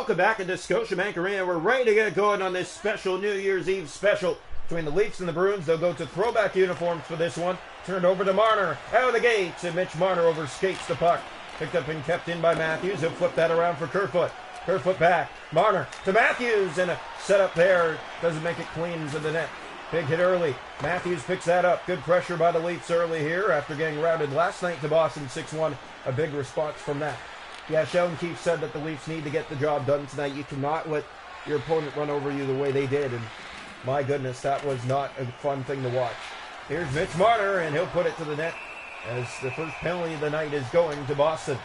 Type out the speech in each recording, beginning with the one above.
welcome back into Scotiabank Arena. We're ready to get going on this special New Year's Eve special between the Leafs and the Bruins. They'll go to throwback uniforms for this one. Turned over to Marner, out of the gates, and Mitch Marner overskates the puck. Picked up and kept in by Matthews. He'll flip that around for Kerfoot. Kerfoot back. Marner to Matthews, and a setup there. Doesn't make it clean to the net. Big hit early. Matthews picks that up. Good pressure by the Leafs early here after getting routed last night to Boston 6-1. A big response from that. Yeah, Sheldon Keefe said that the Leafs need to get the job done tonight. You cannot let your opponent run over you the way they did. And my goodness, that was not a fun thing to watch. Here's Mitch Marner, and he'll put it to the net as the first penalty of the night is going to Boston.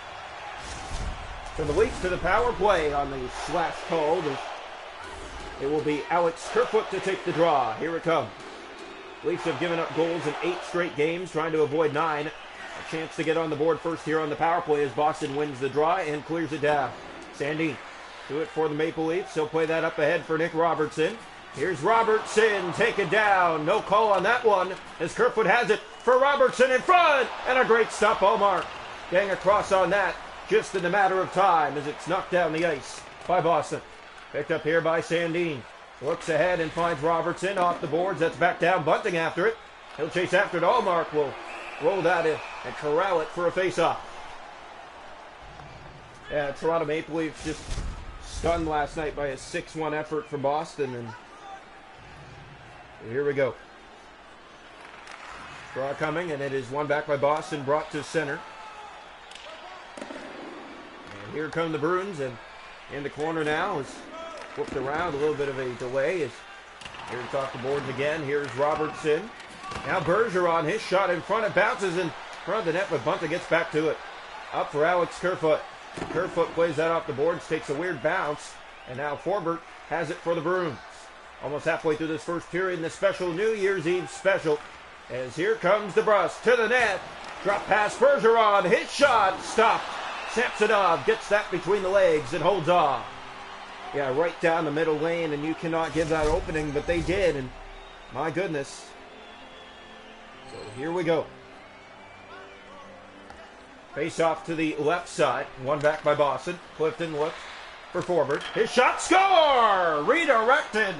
So the Leafs to the power play on the slash call. It will be Alex Kerfoot to take the draw. Here it comes. Leafs have given up goals in 8 straight games, trying to avoid 9. A chance to get on the board first here on the power play as Boston wins the draw and clears it down. Sandin do it for the Maple Leafs. He'll play that up ahead for Nick Robertson. Here's Robertson, taken down. No call on that one as Kerfoot has it for Robertson in front. And a great stop ball mark. Getting across on that just in a matter of time as it's knocked down the ice by Boston. Picked up here by Sandin. Looks ahead and finds Robertson off the boards. That's back down. Bunting after it. He'll chase after it. Allmark will roll that in and corral it for a face-off. Yeah, Toronto Maple Leafs just stunned last night by a 6-1 effort from Boston. And here we go. Draw coming, and it is one back by Boston, brought to center. And here come the Bruins, and in the corner now is whooped around. A little bit of a delay. As here's off the boards again. Here's Robertson. Now Bergeron, his shot in front. It bounces in front of the net, but Bunting gets back to it. Up for Alex Kerfoot. Kerfoot plays that off the boards, takes a weird bounce, and now Forbert has it for the Bruins. Almost halfway through this first period in the special New Year's Eve special. As here comes DeBrusk to the net. Drop pass Bergeron. His shot stopped. Samsonov gets that between the legs and holds off. Yeah, right down the middle lane, and you cannot give that opening, but they did, and my goodness. So here we go. Face off to the left side. One back by Boston. Clifton looks for Forbert. His shot, score! Redirected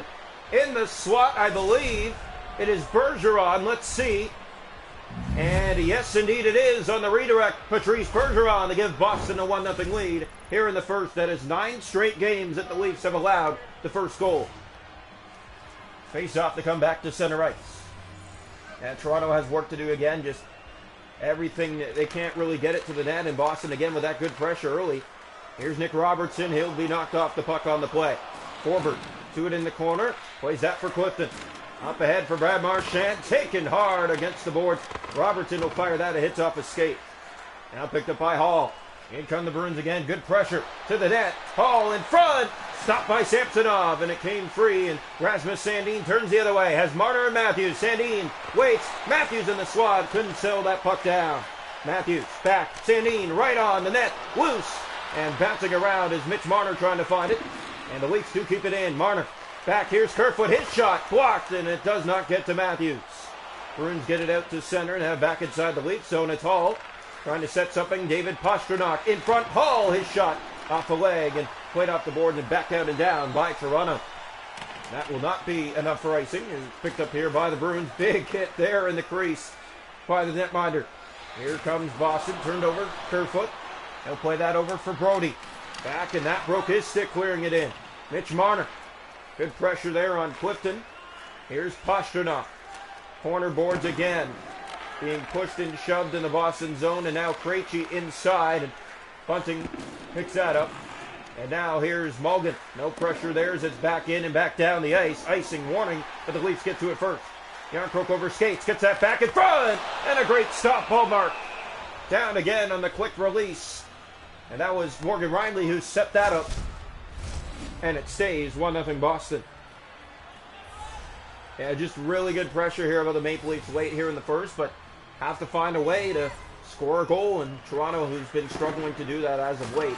in the slot, I believe. It is Bergeron. Let's see. And yes, indeed it is on the redirect. Patrice Bergeron to give Boston a 1-0 lead here in the first. That is 9 straight games that the Leafs have allowed the first goal. Face off to come back to center ice. And Toronto has work to do again. Just everything. They can't really get it to the net. And Boston again with that good pressure early. Here's Nick Robertson. He'll be knocked off the puck on the play. Forbert to it in the corner. Plays that for Clifton. Up ahead for Brad Marchand. Taken hard against the boards. Robertson will fire that. It hits off his skate. Now picked up by Hall. In come the Bruins again. Good pressure to the net. Hall in front. Stopped by Samsonov, and it came free. And Rasmus Sandin turns the other way. Has Marner and Matthews. Sandin waits. Matthews in the slot. Couldn't settle that puck down. Matthews back. Sandin right on the net. Loose. And bouncing around is Mitch Marner trying to find it. And the Leafs do keep it in. Marner back. Here's Kerfoot. His shot blocked, and it does not get to Matthews. Bruins get it out to center and have back inside the Leafs zone. It's Hall trying to set something. David Pastrnak in front. Hall, his shot off the leg and played off the board and back out and down by Toronto. That will not be enough for icing. And picked up here by the Bruins. Big hit there in the crease by the netminder. Here comes Boston. Turned over. Kerfoot. He'll play that over for Brody. Back, and that broke his stick, clearing it in. Mitch Marner. Good pressure there on Clifton. Here's Pastrnak. Corner boards again. Being pushed and shoved in the Boston zone, and now Krejci inside. And Bunting picks that up. And now here's Mulligan. No pressure there as it's back in and back down the ice. Icing warning, but the Leafs get to it first. Yarncroke over skates, gets that back in front, and a great stop, Hallmark. Down again on the quick release. And that was Morgan Riley who set that up. And it stays 1-0 Boston. Yeah, just really good pressure here by the Maple Leafs late here in the first, but have to find a way to score a goal, and Toronto, who's been struggling to do that as of late,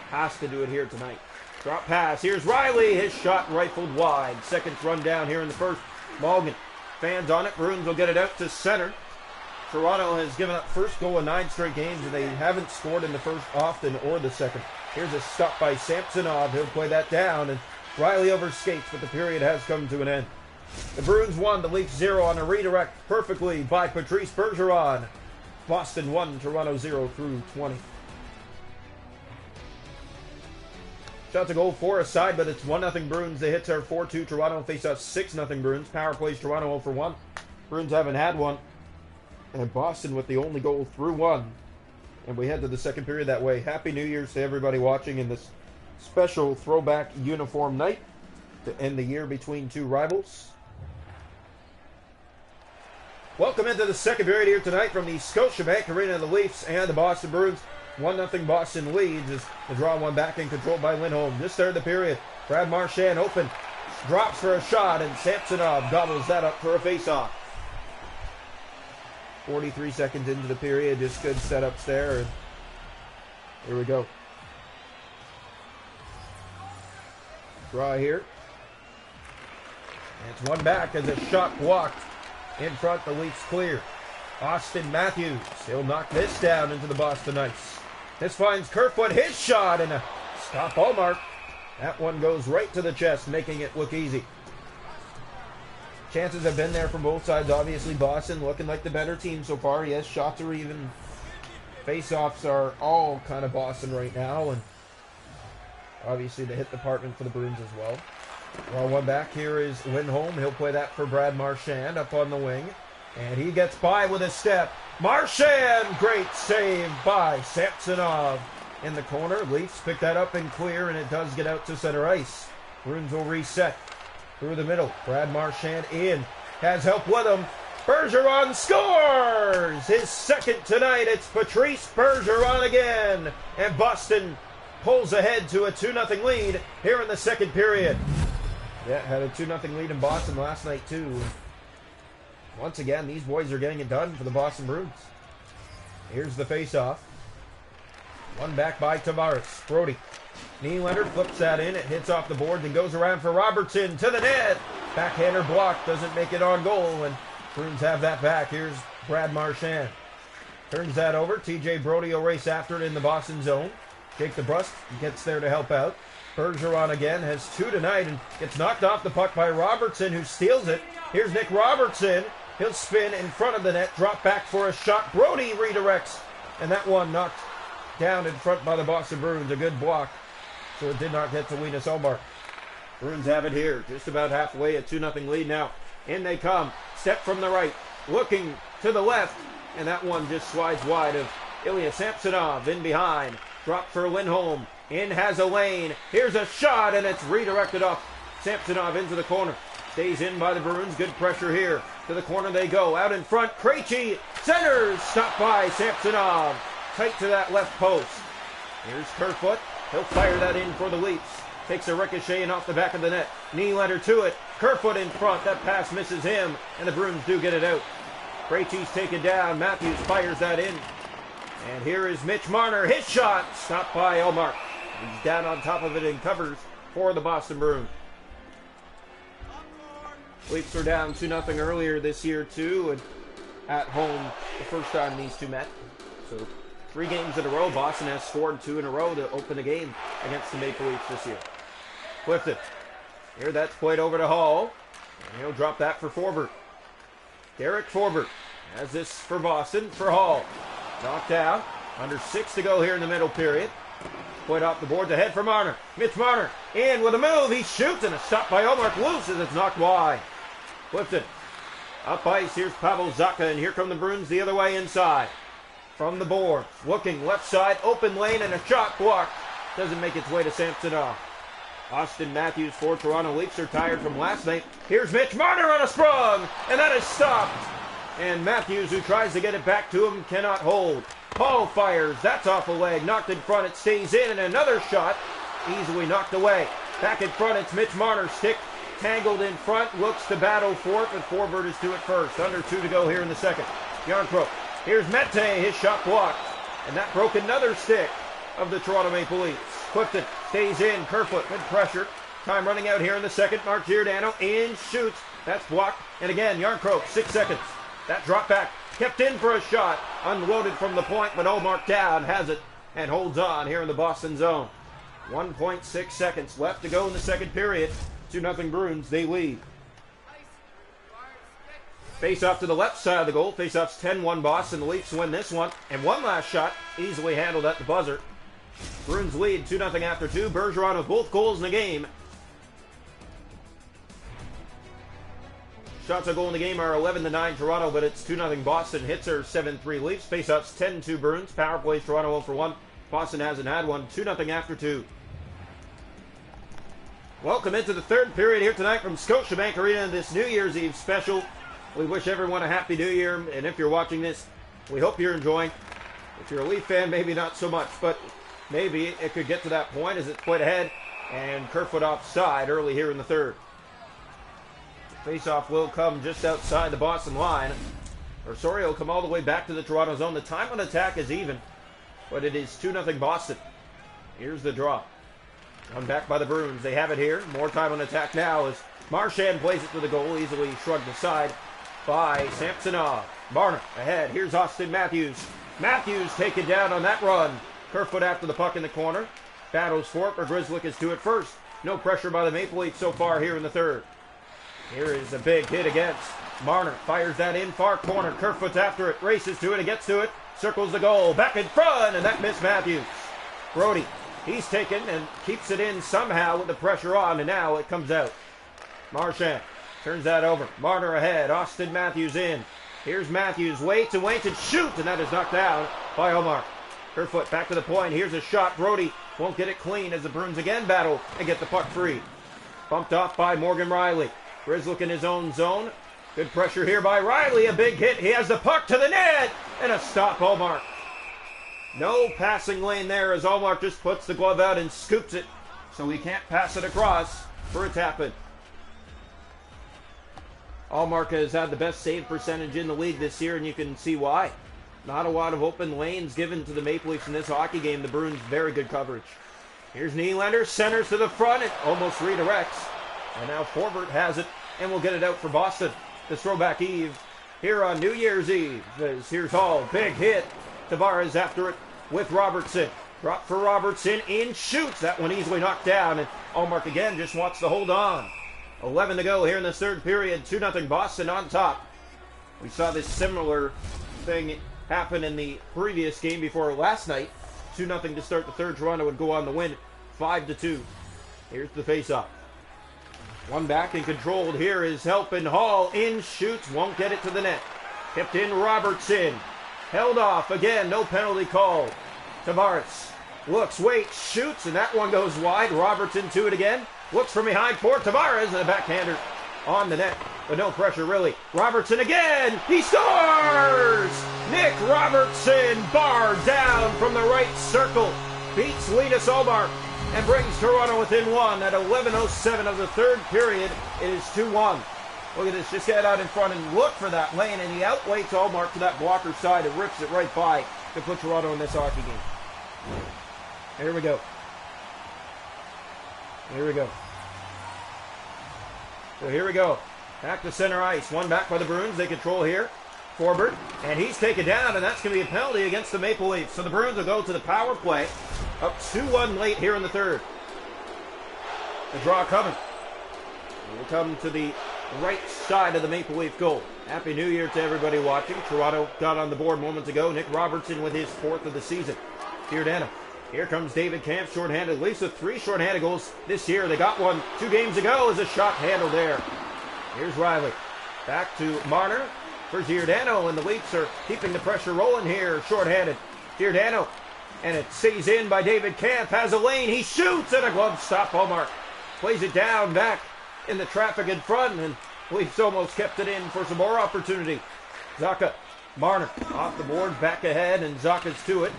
has to do it here tonight. Drop pass. Here's Riley. His shot rifled wide. Seconds run down here in the first. Mulligan. Fans on it. Bruins will get it out to center. Toronto has given up first goal in 9 straight games, and they haven't scored in the first often or the second. Here's a stop by Samsonov. He'll play that down, and Riley overskates, but the period has come to an end. The Bruins 1, the Leafs 0 on a redirect perfectly by Patrice Bergeron. Boston 1, Toronto 0 through 20. Shot to goal 4 aside, but it's 1-0 Bruins. The hits are 4-2 Toronto. Face-off 6-0 Bruins. Power plays Toronto 0 for 1. Bruins haven't had one. And Boston with the only goal through 1. And we head to the second period that way. Happy New Year's to everybody watching in this special throwback uniform night to end the year between two rivals. Welcome into the second period here tonight from the Scotiabank Arena. The Leafs and the Boston Bruins. 1-0 Boston leads as the draw one back and controlled by Lindholm. Just started the period. Brad Marchand open. Drops for a shot, and Samsonov gobbles that up for a face-off. 43 seconds into the period. Just good setups there. And here we go. Draw here. And it's one back as a shot blocked. In front, the Leafs clear. Austin Matthews. He'll knock this down into the Boston ice. This finds Kerfoot, his shot, and a stop Allmark. That one goes right to the chest, making it look easy. Chances have been there from both sides. Obviously, Boston looking like the better team so far. Yes, shots are even. Face-offs are all kind of Boston right now, and obviously the hit department for the Bruins as well. Well, one back here is Lindholm. He'll play that for Brad Marchand up on the wing. And he gets by with a step. Marchand! Great save by Samsonov in the corner. Leafs pick that up and clear, and it does get out to center ice. Bruins will reset through the middle. Brad Marchand in. Has help with him. Bergeron scores! His second tonight. It's Patrice Bergeron again. And Boston pulls ahead to a 2-0 lead here in the second period. Yeah, had a 2-0 lead in Boston last night too. Once again, these boys are getting it done for the Boston Bruins. Here's the face-off. One back by Tavares. Brody. Nylander flips that in. It hits off the boards and goes around for Robertson to the net. Backhander blocked. Doesn't make it on goal. And Bruins have that back. Here's Brad Marchand. Turns that over. TJ Brody will race after it in the Boston zone. Jake DeBrusk gets there to help out. Bergeron again has 2 tonight and gets knocked off the puck by Robertson, who steals it. Here's Nick Robertson. He'll spin in front of the net, drop back for a shot. Brody redirects, and that one knocked down in front by the Boston Bruins. A good block, so it did not get to Linus Ullmark. Bruins have it here, just about halfway, a 2-0 lead now. In they come, step from the right, looking to the left, and that one just slides wide of Ilya Samsonov in behind. Drop for Lindholm. In has a lane. Here's a shot, and it's redirected off Samsonov into the corner. Stays in by the Bruins. Good pressure here. To the corner they go. Out in front. Krejci centers. Stopped by Samsonov. Tight to that left post. Here's Kerfoot. He'll fire that in for the Leafs. Takes a ricochet and off the back of the net. Nylander to it. Kerfoot in front. That pass misses him, and the Bruins do get it out. Krejci's taken down. Matthews fires that in. And here is Mitch Marner. His shot. Stopped by Ullmark. He's down on top of it and covers for the Boston Bruins. Leafs were down 2-0 earlier this year too, and at home the first time these two met. So 3 games in a row. Boston has scored 2 in a row to open the game against the Maple Leafs this year. Clifton. Here that's played over to Hall. And he'll drop that for Forbert. Derek Forbert has this for Boston for Hall. Knocked out. Under 6 to go here in the middle period. Played off the board to head for Marner. Mitch Marner in with a move. He shoots, and a stop by Ullmark. Loose as it's knocked wide. Clifton. Up ice. Here's Pavel Zacha, and here come the Bruins the other way inside. From the board. Looking left side. Open lane, and a shot blocked. Doesn't make its way to Samsonov. Austin Matthews for Toronto. Leafs are tired from last night. Here's Mitch Marner on a sprung, and that is stopped. And Matthews, who tries to get it back to him, cannot hold. Paul fires. That's off a leg. Knocked in front. It stays in, and another shot easily knocked away. Back in front, it's Mitch Marner. Stick tangled in front. Looks to battle for it, but Forbert is to it first. Under 2 to go here in the second. Yarncroke. Here's Mete. His shot blocked. And that broke another stick of the Toronto Maple Leafs. Clifton stays in. Kerfoot. Good pressure. Time running out here in the second. Mark Giordano in. Shoots. That's blocked. And again, Yarncroke. 6 seconds. That drop back. Kept in for a shot. Unloaded from the point, but Ullmark down has it and holds on here in the Boston zone. 1.6 seconds left to go in the second period. 2-0 Bruins, they lead. Face off to the left side of the goal. Face off's 10-1 Boston. The Leafs win this one. And one last shot, easily handled at the buzzer. Bruins lead 2-0 after 2. Bergeron with both goals in the game. Shots on goal in the game are 11-9 Toronto, but it's 2-0 Boston. Hits are 7-3 Leafs. Face-offs 10-2 Bruins. Power plays Toronto 0-1. Boston hasn't had one. 2-0 after 2. Welcome into the third period here tonight from Scotiabank Arena in this New Year's Eve special. We wish everyone a happy New Year, and if you're watching this, we hope you're enjoying. If you're a Leaf fan, maybe not so much, but maybe it could get to that point as it's played ahead, and Kerfoot offside early here in the third. Face-off will come just outside the Boston line. Osorio will come all the way back to the Toronto zone. The time on attack is even, but it is 2-0 Boston. Here's the draw. Run back by the Bruins. They have it here. More time on attack now as Marchand plays it to the goal, easily shrugged aside by Samsonov. Marner ahead. Here's Austin Matthews. Matthews taken down on that run. Kerfoot after the puck in the corner. Battles for it, but Grzelcyk is to it first. No pressure by the Maple Leafs so far here in the third. Here is a big hit against Marner. Fires that in far corner. Kerfoot's after it. Races to it and gets to it. Circles the goal. Back in front, and that missed Matthews. Brody. He's taken and keeps it in somehow with the pressure on, and now it comes out. Marchand turns that over. Marner ahead. Austin Matthews in. Here's Matthews. Waits and shoots, and that is knocked down by Omar. Kerfoot back to the point. Here's a shot. Brody won't get it clean as the Bruins again battle and get the puck free. Bumped off by Morgan Riley. Grzelcyk in his own zone. Good pressure here by Riley. A big hit. He has the puck to the net, and a stop, Omar. No passing lane there as Allmark just puts the glove out and scoops it, so he can't pass it across for a tap-in. Allmark has had the best save percentage in the league this year, and you can see why. Not a lot of open lanes given to the Maple Leafs in this hockey game. The Bruins, very good coverage. Here's Nylander, centers to the front. It almost redirects. And now Forbert has it, and will get it out for Boston. The throwback eve here on New Year's Eve. Here's Hall, big hit. Tavares after it with Robertson. Drop for Robertson, in shoots. That one easily knocked down, and Allmark again just wants to hold on. 11 to go here in this third period. 2-0 Boston on top. We saw this similar thing happen in the previous game before last night. 2-0 to start the third. Toronto would go on to win 5-2. Here's the face-off. One back and controlled. Here is Helpin Hall. In shoots, won't get it to the net. Kept in Robertson. Held off again, no penalty called. Tavares looks, waits, shoots, and that one goes wide. Robertson to it again. Looks from behind for Tavares, and a backhander on the net, but no pressure really. Robertson again, he scores! Nick Robertson, bar down from the right circle, beats Linus Ullmark and brings Toronto within one at 11:07 of the third period. It is 2-1. Look at this, just get out in front and look for that lane, and he outweights Ullmark to that blocker side and rips it right by to put Toronto in this hockey game. Here we go. Here we go. So here we go. Back to center ice. One back by the Bruins. They control here. Forbert, and he's taken down, and that's going to be a penalty against the Maple Leafs. So the Bruins will go to the power play. Up 2-1 late here in the third. The draw coming. We'll come to the right side of the Maple Leaf goal. Happy New Year to everybody watching. Toronto got on the board moments ago. Nick Robertson with his fourth of the season. Giordano. Here comes David Kampf, shorthanded. Leafs with 3 shorthanded goals this year. They got one 2 games ago as a shot handled there. Here's Riley. Back to Marner for Giordano, and the Leafs are keeping the pressure rolling here. Shorthanded. Giordano. And it stays in by David Kampf. Has a lane. He shoots, and a glove stop. Ullmark plays it down back in the traffic in front, and Leafs almost kept it in for some more opportunity. Zacha. Marner off the board, back ahead, and Zacha's to it.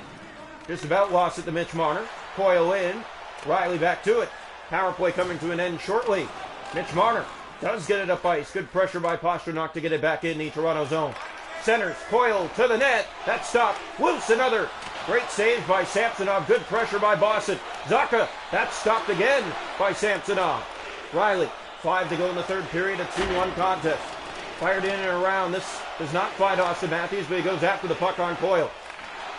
Just about lost it to Mitch Marner. Coyle in. Riley back to it. Power play coming to an end shortly. Mitch Marner does get it up ice. Good pressure by Pastrnak to get it back in the Toronto zone. Centers. Coyle to the net. That stop. Loose another. Great save by Samsonov. Good pressure by Boston. Zacha. That stopped again by Samsonov. Riley. 5 to go in the third period. A 2-1 contest. Fired in and around. This does not find Austin Matthews, but he goes after the puck on Coyle.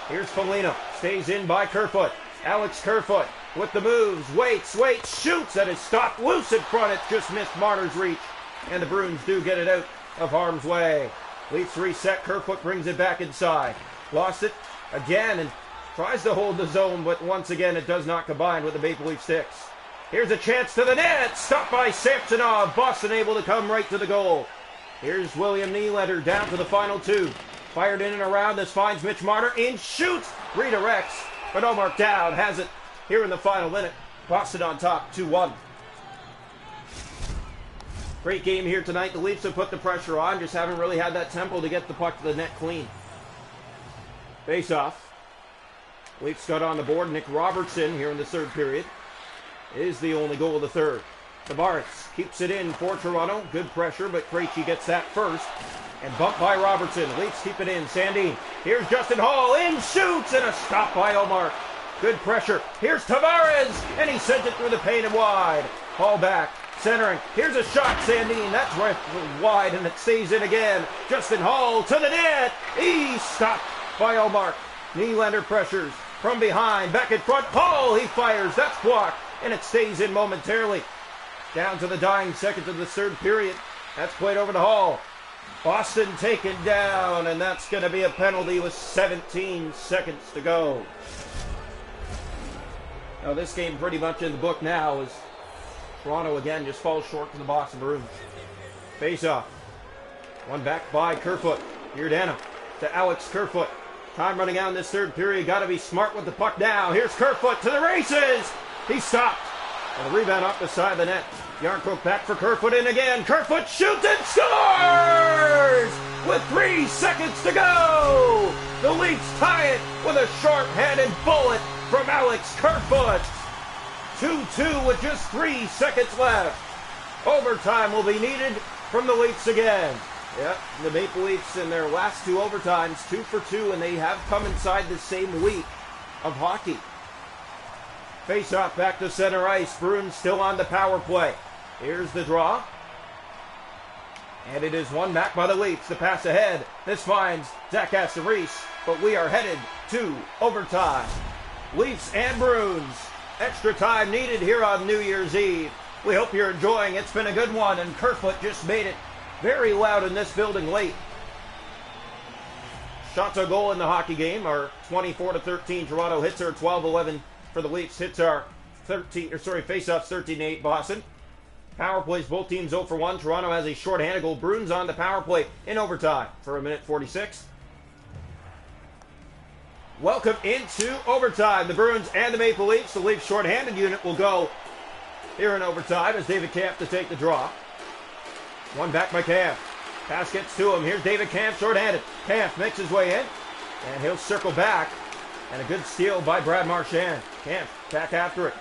Here's Foligno. Stays in by Kerfoot. Alex Kerfoot with the moves. Waits, shoots, and is stopped loose in front. It just missed Marner's reach. And the Bruins do get it out of harm's way. Leafs reset. Kerfoot brings it back inside. Lost it again and tries to hold the zone, but once again it does not combine with the Maple Leaf sticks. Here's a chance to the net. Stopped by Samsonov. Boston able to come right to the goal. Here's William Nylander down to the final two. Fired in and around. This finds Mitch Marner. In, shoots, redirects. But Omar down. Has it here in the final minute. Boston on top, 2-1. Great game here tonight. The Leafs have put the pressure on. Just haven't really had that tempo to get the puck to the net clean. Face off. Leafs got on the board. Nick Robertson here in the third period is the only goal of the third. Tavares keeps it in for Toronto. Good pressure, but Krejci gets that first. And bumped by Robertson. Leafs keep it in. Sandin. Here's Justin Hall. In, shoots, and a stop by Omar. Good pressure. Here's Tavares, and he sent it through the paint and wide. Hall back. Centering. Here's a shot, Sandin. That's right wide, and it stays in again. Justin Hall to the net. He stopped by Omar. Nylander pressures from behind. Back in front. Hall, he fires. That's blocked, and it stays in momentarily. Down to the dying seconds of the third period. That's played over to Hall. Boston taken down, and that's going to be a penalty with 17 seconds to go. Now this game pretty much in the book now as Toronto again just falls short to the Boston Bruins. Face off. One back by Kerfoot. Giordano to Alex Kerfoot. Time running out in this third period. Got to be smart with the puck now. Here's Kerfoot to the races. He stopped. And the rebound off the side of the net. Yarncrook back for Kerfoot in again. Kerfoot shoots and scores! With 3 seconds to go! The Leafs tie it with a short-handed bullet from Alex Kerfoot. 2-2 with just 3 seconds left. Overtime will be needed from the Leafs again. Yep, the Maple Leafs in their last 2 overtimes, 2 for 2, and they have come inside the same week of hockey. Face off back to center ice. Bruins still on the power play. Here's the draw. And it is won back by the Leafs. The pass ahead. This finds Zach Asterice, but we are headed to overtime. Leafs and Bruins. Extra time needed here on New Year's Eve. We hope you're enjoying. It's been a good one, and Kerfoot just made it very loud in this building late. Shots on goal in the hockey game are 24-13. Toronto. Hits are 12-11 for the Leafs. Hits are face-offs 13-8 Boston. Power plays both teams 0 for 1. Toronto has a short-handed goal. Bruins on the power play in overtime for 1:46. Welcome into overtime. The Bruins and the Maple Leafs. The Leafs short-handed unit will go here in overtime as David Kampf to take the draw. One back by Kampf. Pass gets to him. Here's David Kampf short-handed. Kampf makes his way in, and he'll circle back. And a good steal by Brad Marchand. Kampf back after it.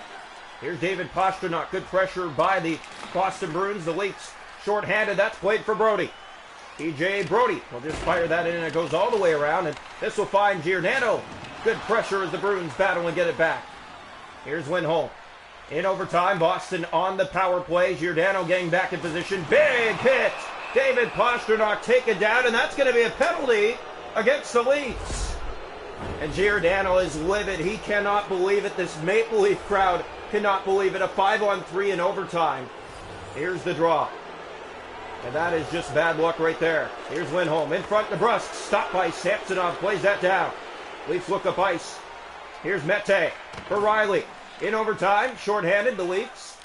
Here's David Pastrnak. Good pressure by the Boston Bruins. The Leafs short-handed. That's played for Brody. TJ Brody will just fire that in, and it goes all the way around. And this will find Giordano. Good pressure as the Bruins battle and get it back. Here's Lindholm. In overtime, Boston on the power play. Giordano getting back in position. Big hit. David Pastrnak taken down, and that's going to be a penalty against the Leafs. And Giordano is livid. He cannot believe it. This Maple Leaf crowd cannot believe it. A 5-on-3 in overtime. Here's the draw. And that is just bad luck right there. Here's Lindholm. In front, DeBrusque. Stopped by Samsonov. Plays that down. Leafs look up ice. Here's Mete for Riley. In overtime. Short-handed, the Leafs.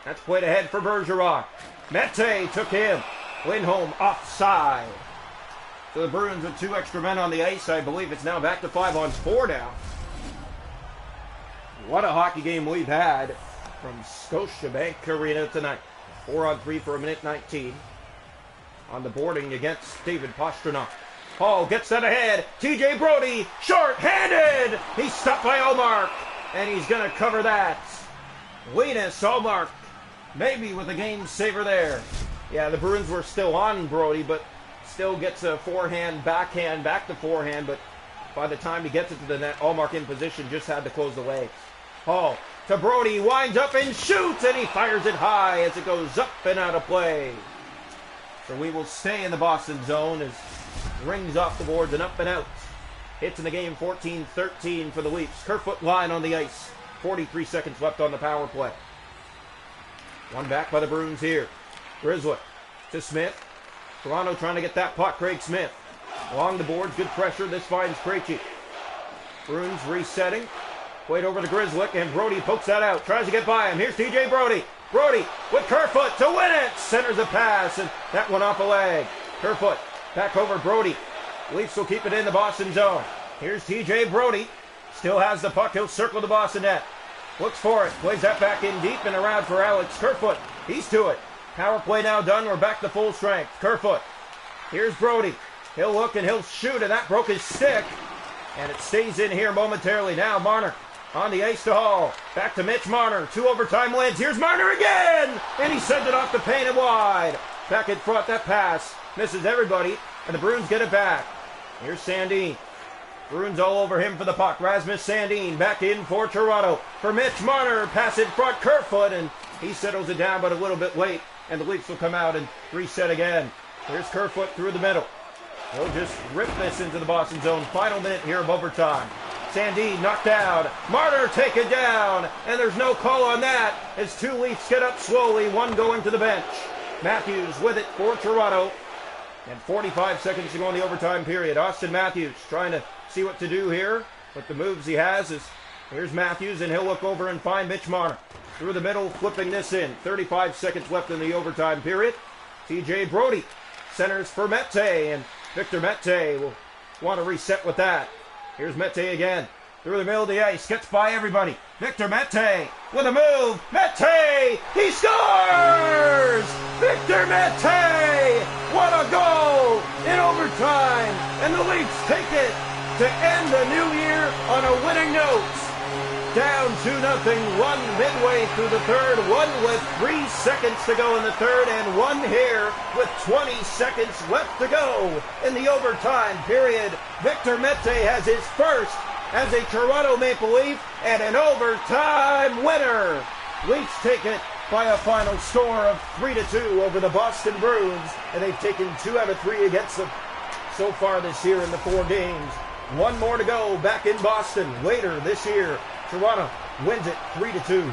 That's played ahead for Bergeron. Mete took him. Lindholm offside. So the Bruins with 2 extra men on the ice. I believe it's now back to 5-on-4 now. What a hockey game we've had from Scotiabank Arena tonight. 4-on-3 for 1:19. On the boarding against David Pastrnak. Hall gets that ahead. TJ Brody, short-handed. He's stopped by Omar, and he's going to cover that. Linus Omar, maybe with a game saver there. Yeah, the Bruins were still on Brody, but still gets a forehand, backhand, back to forehand, but by the time he gets it to the net, Allmark in position, just had to close the legs. Hall to Brody, winds up and shoots, and he fires it high as it goes up and out of play. So we will stay in the Boston zone as rings off the boards and up and out. Hits in the game 14-13 for the Leafs. Kerfoot line on the ice. 43 seconds left on the power play. One back by the Bruins here. Grizzly to Smith. Toronto trying to get that puck. Craig Smith along the boards. Good pressure. This finds Krejci. Bruins resetting. Played over to Grizzlick, and Brody pokes that out. Tries to get by him. Here's TJ Brody. Brody with Kerfoot to win it. Centers a pass, and that one off a leg. Kerfoot back over Brody. Leafs will keep it in the Boston zone. Here's TJ Brody. Still has the puck. He'll circle the Boston net. Looks for it. Plays that back in deep and around for Alex Kerfoot. He's to it. Power play now done. We're back to full strength. Kerfoot. Here's Brody. He'll look and he'll shoot, and that broke his stick. And it stays in here momentarily. Now Marner on the ice to Hall. Back to Mitch Marner. 2 overtime wins. Here's Marner again! And he sends it off the paint and wide. Back in front, that pass misses everybody, and the Bruins get it back. Here's Sandin. Bruins all over him for the puck. Rasmus Sandin back in for Toronto. For Mitch Marner. Pass in front. Kerfoot, and he settles it down, but a little bit late. And the Leafs will come out and reset again. Here's Kerfoot through the middle. He'll just rip this into the Boston zone. Final minute here of overtime. Sandin knocked down. Marner taken down. And there's no call on that as 2 Leafs get up slowly. 1 going to the bench. Matthews with it for Toronto. And 45 seconds to go in the overtime period. Austin Matthews trying to see what to do here. But the moves he has is, here's Matthews, and he'll look over and find Mitch Marner. Through the middle, flipping this in. 35 seconds left in the overtime period. TJ Brody centers for Mete, and Victor Mete will want to reset with that. Here's Mete again. Through the middle of the ice. Gets by everybody. Victor Mete with a move. Mete! He scores! Victor Mete! What a goal in overtime! And the Leafs take it to end the new year on a winning note. Down 2-0, 1 midway through the third, 1 with 3 seconds to go in the third, and 1 here with 20 seconds left to go in the overtime period. Victor Mete has his first as a Toronto Maple Leaf and an overtime winner. Leafs take it by a final score of 3-2 over the Boston Bruins, and they've taken 2 out of 3 against them so far this year in the 4 games. 1 more to go back in Boston later this year. Toronto wins it 3-2.